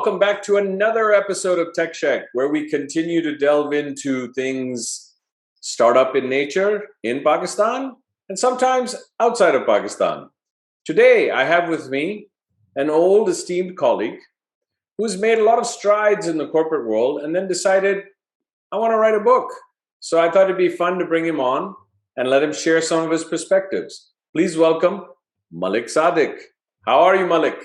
welcome back to another episode of Tech Sheck, where we continue to delve into things startup in nature in Pakistan and sometimes outside of Pakistan. Today, I have with me an old esteemed colleague who's made a lot of strides in the corporate world and then decided, I want to write a book. So I thought it'd be fun to bring him on and let him share some of his perspectives. Please welcome Malik Sadiq. How are you, Malik?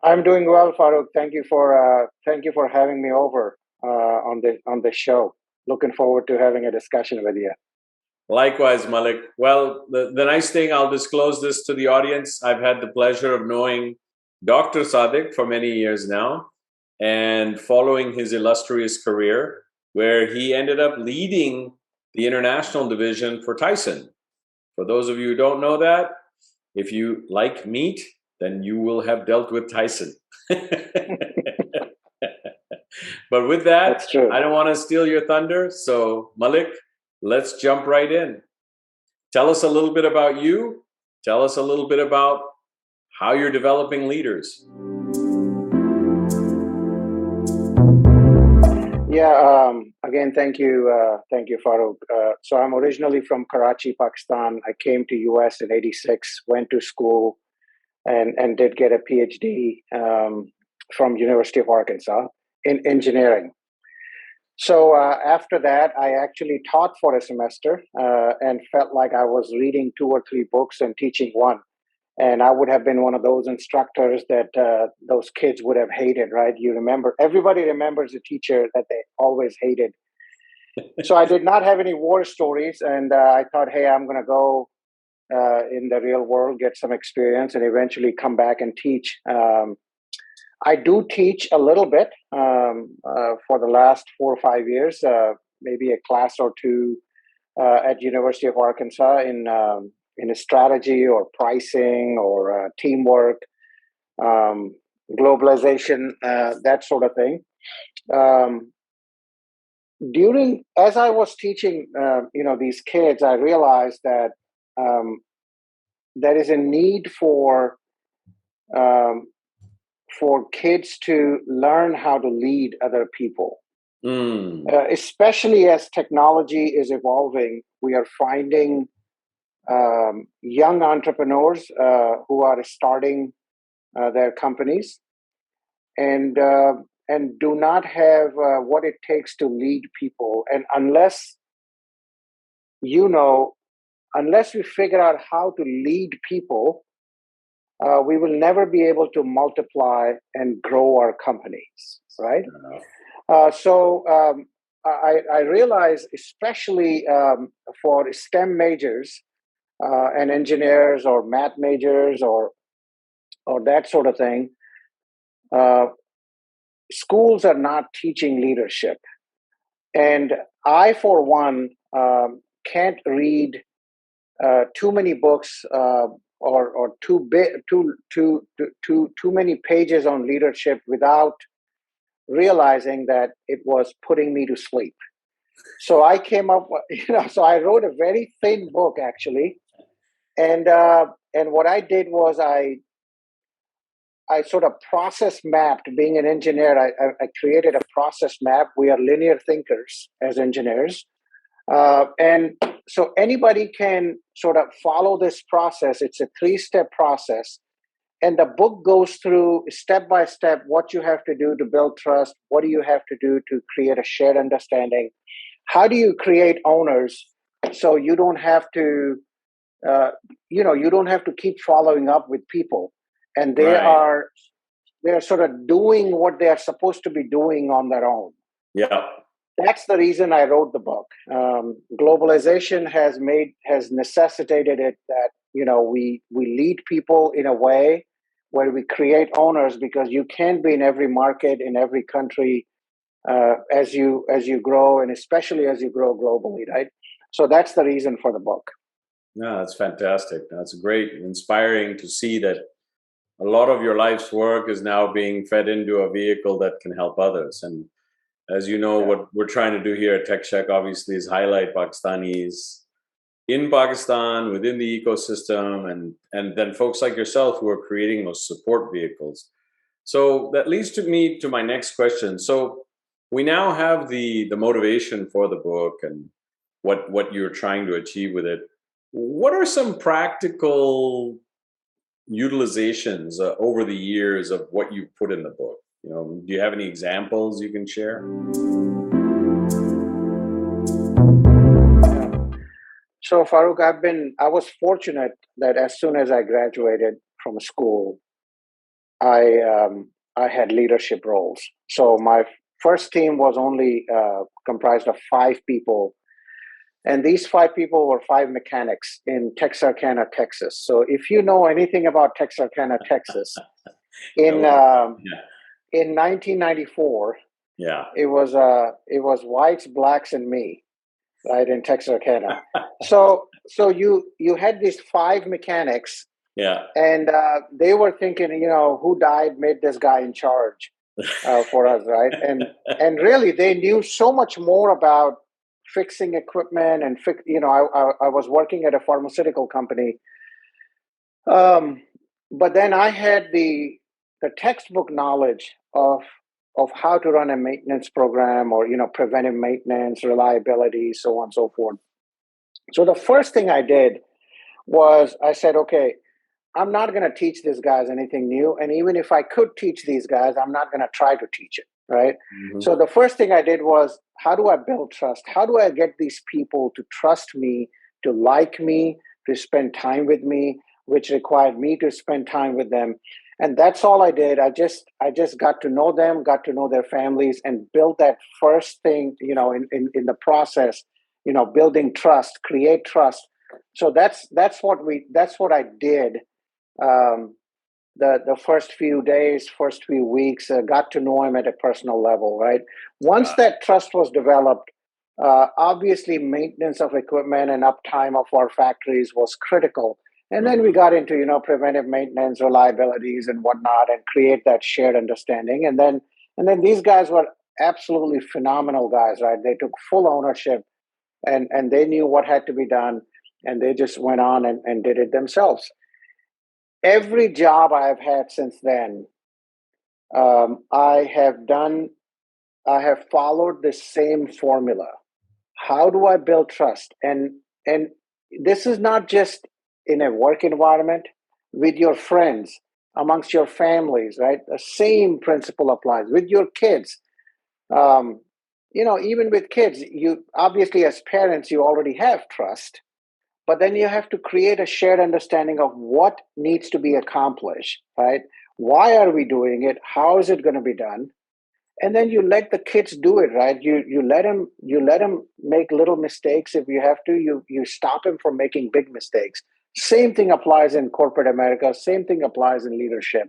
I'm doing well, Faruk. Thank you for having me over on the show. Looking forward to having a discussion with you. Likewise, Malik. Well, the nice thing, I'll disclose this to the audience. I've had the pleasure of knowing Dr. Sadiq for many years now and following his illustrious career, where he ended up leading the international division for Tyson. For those of you who don't know that, if you like meat, then you will have dealt with Tyson. But with that, I don't want to steal your thunder. So Malik, let's jump right in. Tell us a little bit about you. Tell us a little bit about how you're developing leaders. Yeah, again, thank you, Farooq. So I'm originally from Karachi, Pakistan. I came to US in '86, went to school, and did get a PhD from University of Arkansas in engineering. So after that, I actually taught for a semester and felt like I was reading 2 or 3 books and teaching one. And I would have been one of those instructors that those kids would have hated, right? Everybody remembers a teacher that they always hated. So I did not have any war stories. And I thought, hey, I'm going to go in the real world, get some experience, and eventually come back and teach. I do teach a little bit for the last 4 or 5 years, maybe a class or two at University of Arkansas in a strategy or pricing or teamwork, globalization, that sort of thing. As I was teaching, these kids, I realized that there is a need for kids to learn how to lead other people. Especially as technology is evolving, we are finding young entrepreneurs who are starting their companies and do not have what it takes to lead people. And unless we figure out how to lead people, we will never be able to multiply and grow our companies, right? So I realize, especially for STEM majors and engineers or math majors or that sort of thing, schools are not teaching leadership. And I, for one, can't read too many books or too many pages on leadership without realizing that it was putting me to sleep. So I came up, so I wrote a very thin book actually, and what I did was I sort of process mapped. Being an engineer, I created a process map. We are linear thinkers as engineers. And so anybody can sort of follow this process. It's a 3-step process. And the book goes through step by step what you have to do to build trust. What do you have to do to create a shared understanding? How do you create owners so you don't have to, you don't have to keep following up with people. And they're sort of doing what they are supposed to be doing on their own. Yeah. That's the reason I wrote the book. Globalization has necessitated it that we lead people in a way where we create owners, because you can't be in every market in every country as you grow, and especially as you grow globally, right? So that's the reason for the book. No, that's fantastic. That's great, inspiring to see that a lot of your life's work is now being fed into a vehicle that can help others. And as you know, what we're trying to do here at Tech Sheck obviously is highlight Pakistanis in Pakistan, within the ecosystem, and then folks like yourself who are creating those support vehicles. So that leads to my next question. So we now have the motivation for the book and what you're trying to achieve with it. What are some practical utilizations over the years of what you put in the book? Do you have any examples you can share? So Farooq, I was fortunate that as soon as I graduated from school, I I had leadership roles. So my first team was only comprised of 5 people, and these 5 people were 5 mechanics in Texarkana, Texas. So if you know anything about Texarkana, Texas, in um, Yeah. in 1994, Yeah. it was whites, blacks, and me, right, in Texarkana. So you had these 5 mechanics, Yeah. and they were thinking, who died made this guy in charge for us, right? And really, they knew so much more about fixing equipment and I was working at a pharmaceutical company, um, but then I had the textbook knowledge of how to run a maintenance program, or preventive maintenance, reliability, so on and so forth. So the first thing I did was I said, okay, I'm not going to teach these guys anything new. And even if I could teach these guys, I'm not going to try to teach it. Right. Mhm. So the first thing I did was, how do I build trust? How do I get these people to trust me, to like me, to spend time with me, which required me to spend time with them? And that's all I did. I just got to know them, got to know their families, and built that first thing, in the process, building trust, create trust. So that's what I did, um, the first few days, first few weeks. Got to know him at a personal level, right? Once Got that trust was developed, obviously maintenance of equipment and uptime of our factories was critical. And it. then we Mhm. got into preventive maintenance, reliabilities, and whatnot, and create that shared understanding. And then these guys were absolutely phenomenal guys, right? They took full ownership, and they knew what had to be done, and they just went on and did it themselves. Every job I've had since then, um, I have done, I have followed the same formula. How do I build trust? And this is not just in a work environment, with your friends, amongst your families, right? The same principle applies with your kids. Um, Even with kids, you obviously, as parents, you already have trust, but then you have to create a shared understanding of what needs to be accomplished, right? Why are we doing it? How is it going to be done? And then you let the kids do it, right? You let them make little mistakes. If you have to, you stop them from making big mistakes. Same thing applies in corporate America. Same thing applies in leadership.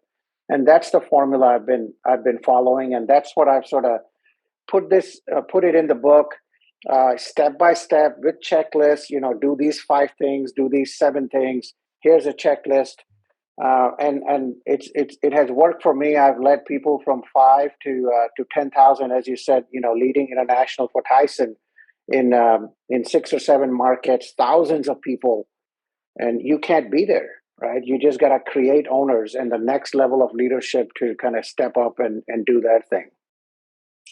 And that's the formula I've been following, and that's what I've sort of put it in the book, step by step, with checklists. Do these 5 things, do these 7 things. Here's a checklist, and it has worked for me. I've led people from 5 to 10,000, as you said. Leading international for Tyson in 6 or 7 markets, thousands of people, and you can't be there, right? You just got to create owners and the next level of leadership to kind of step up and do that thing.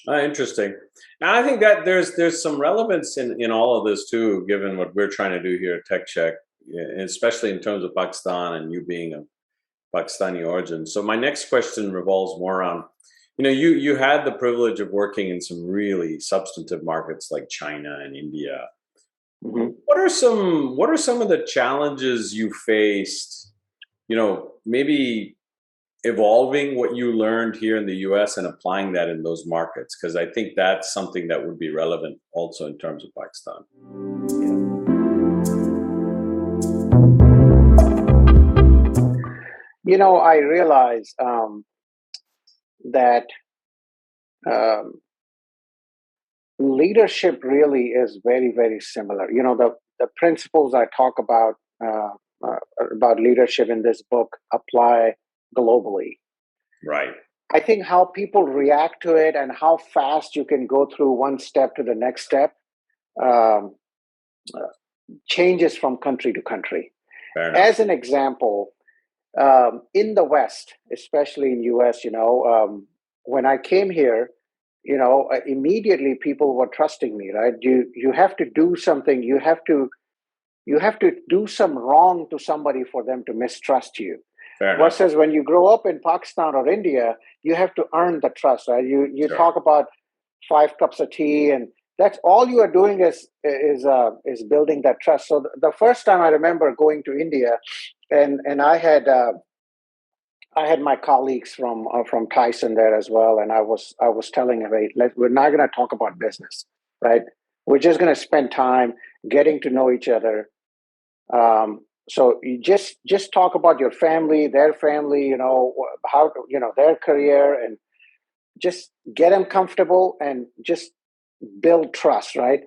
Interesting. Now, I think that there's some relevance in all of this too, given what we're trying to do here at Tech Check, especially in terms of Pakistan and you being of Pakistani origin. So my next question revolves more around, you had the privilege of working in some really substantive markets like China and India. Mhm. What are some of the challenges you faced? Maybe evolving what you learned here in the US and applying that in those markets, because I think that's something that would be relevant also in terms of Pakistan. I realize that um, leadership really is very, very similar. The principles I talk uh, about leadership in this book apply globally. Right. I think how people react to it and how fast you can go through one step to the next step um, changes from country to country. Fair enough. As an example, in the West, especially in US, when I came here, immediately people were trusting me, right? You have to do something. You have to do some wrong to somebody for them to mistrust you. Fair enough. Versus when you grow up in Pakistan or India, you have to earn the trust, right? You Sure. talk about 5 cups of tea, and that's all you are doing is building that trust. So the first time I remember going to India, and I had my colleagues from Tyson there as well, and I was telling them, hey, we're not going to talk about business, right? We're just going to spend time getting to know each other. So you just talk about your family, their family, how their career, and just get them comfortable and just build trust, right?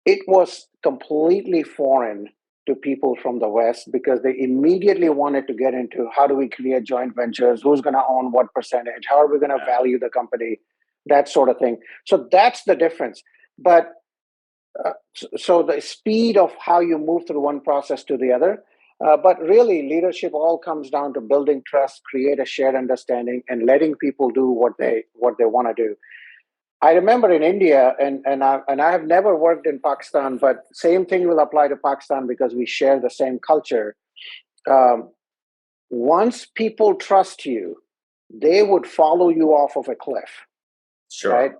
It was completely foreign to people from the West because they immediately wanted to get into how do we create joint ventures, who's going to own what percentage, how are we going to value the company, that sort of thing. So that's the difference. But so the speed of how you move through one process to the other. But really, leadership all comes down to building trust, create a shared understanding, and letting people do what they want to do. I remember in India, and I have never worked in Pakistan, but same thing will apply to Pakistan because we share the same culture. Um, Once people trust you, they would follow you off of a cliff, Sure. right?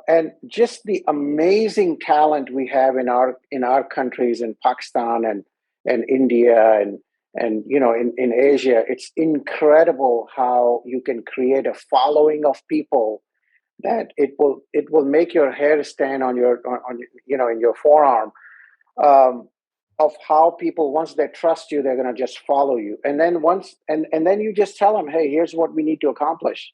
And just the amazing talent we have in our countries, in Pakistan and India and in Asia, it's incredible how you can create a following of people that it will make your hair stand on your on in your forearm, um, of how people, once they trust you, they're going to just follow you, and then then you just tell them, hey, here's what we need to accomplish.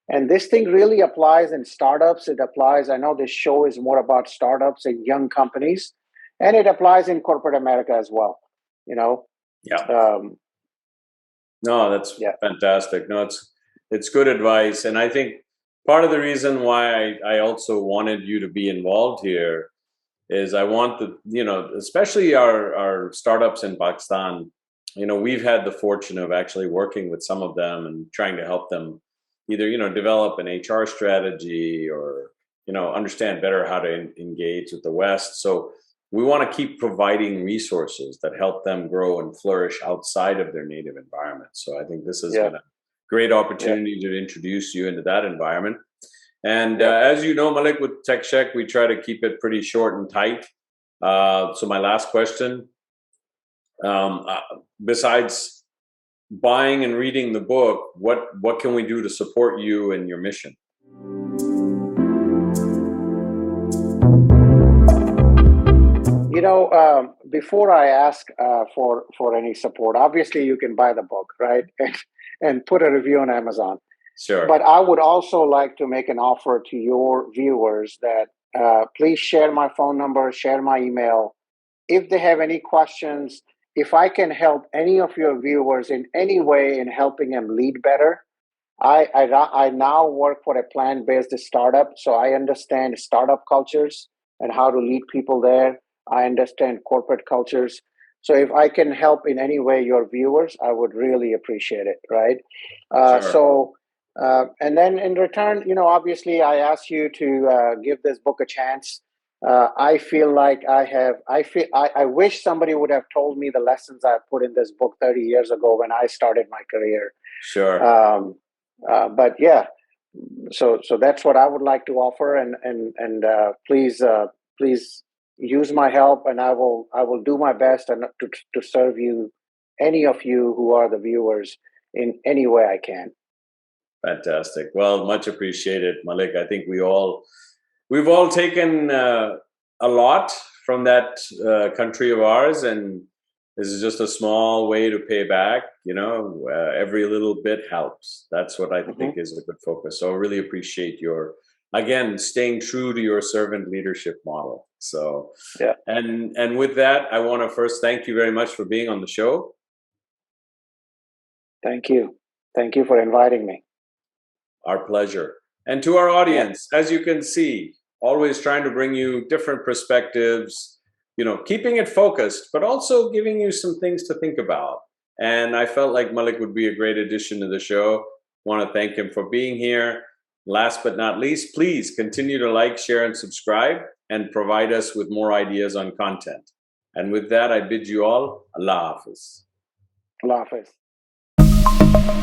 And this thing really applies in startups. It applies, I know this show is more about startups and young companies, and it applies in corporate America as well. Yeah. um, No, that's yeah. fantastic. No, it's good advice, and I think part of the reason why I also wanted you to be involved here is I want especially our startups in Pakistan. We've had the fortune of actually working with some of them and trying to help them either develop an HR strategy or understand better how to engage with the West. So we want to keep providing resources that help them grow and flourish outside of their native environment. So I think this has Yeah. been a great Yeah. opportunity to introduce you into that environment. And Yeah. as you know, Malik, with Tech Sheck, we try to keep it pretty short and tight. So my last question, besides buying and reading the book, what can we do to support you and your mission? Before I ask for any support, obviously you can buy the book, right? And put a review on Amazon. Sure. But I would also like to make an offer to your viewers that please share my phone number, share my email. If they have any questions, if I can help any of your viewers in any way in helping them lead better, I now work for a plant-based startup, so I understand startup cultures and how to lead people there. I understand corporate cultures. So if I can help in any way your viewers, I would really appreciate it, right? Sure. And then in return, obviously I ask you to give this book a chance. I feel like I wish somebody would have told me the lessons I put in this book 30 years ago when I started my career. Sure. But yeah, so that's what I would like to offer, and please use my help, and I will do my best and to serve you, any of you who are the viewers, in any way I can. Fantastic. Well, much appreciated, Malik. I think we've all taken a lot from that country of ours, and this is just a small way to pay back. Every little bit helps. That's what I think is a good focus. So I really appreciate your, again, staying true to your servant leadership model. So Yeah. and with that, I want to first thank you very much for being on the show. Thank you for inviting me. Our pleasure. And to our audience, as you can see, always trying to bring you different perspectives, keeping it focused, but also giving you some things to think about. And I felt like Malik would be a great addition to the show. Want to thank him for being here. Last but not least, please continue to like, share, and subscribe, and provide us with more ideas on content. And with that, I bid you all Allah Hafiz. Allah Hafiz.